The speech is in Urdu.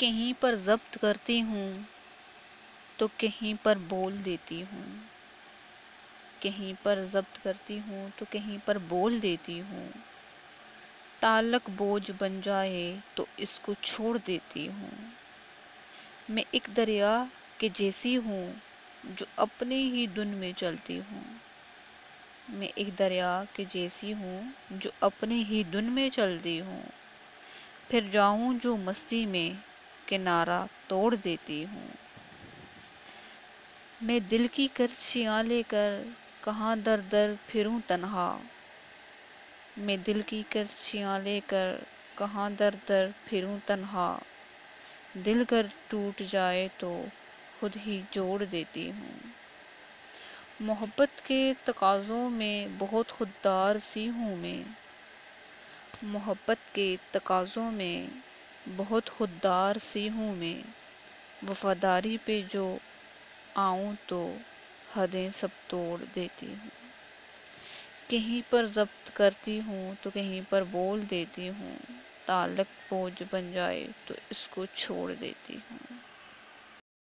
کہیں پر ضبط کرتی ہوں تو کہیں پر بول دیتی ہوں، کہیں پر ضبط کرتی ہوں تو کہیں پر بول دیتی ہوں، تعلق بوجھ بن جائے تو اس کو چھوڑ دیتی ہوں۔ میں ایک دریا کے جیسی ہوں جو اپنے ہی دھن میں چلتی ہوں، میں ایک دریا کے جیسی ہوں جو اپنے ہی دھن میں چلتی ہوں، پھر جاؤں جو مستی میں کنارہ توڑ دیتی ہوں۔ میں دل کی کرچیاں لے کر کہاں در در پھروں تنہا، میں دل کی کرچیاں لے کر کہاں در در پھروں تنہا، دل گر ٹوٹ جائے تو خود ہی جوڑ دیتی ہوں۔ محبت کے تقاضوں میں بہت خوددار سی ہوں میں، محبت کے تقاضوں میں بہت خوددار سی ہوں میں، وفاداری پہ جو آؤں تو حدیں سب توڑ دیتی ہوں۔ کہیں پر ضبط کرتی ہوں تو کہیں پر بول دیتی ہوں، تعلق بوجھ بن جائے تو اس کو چھوڑ دیتی ہوں۔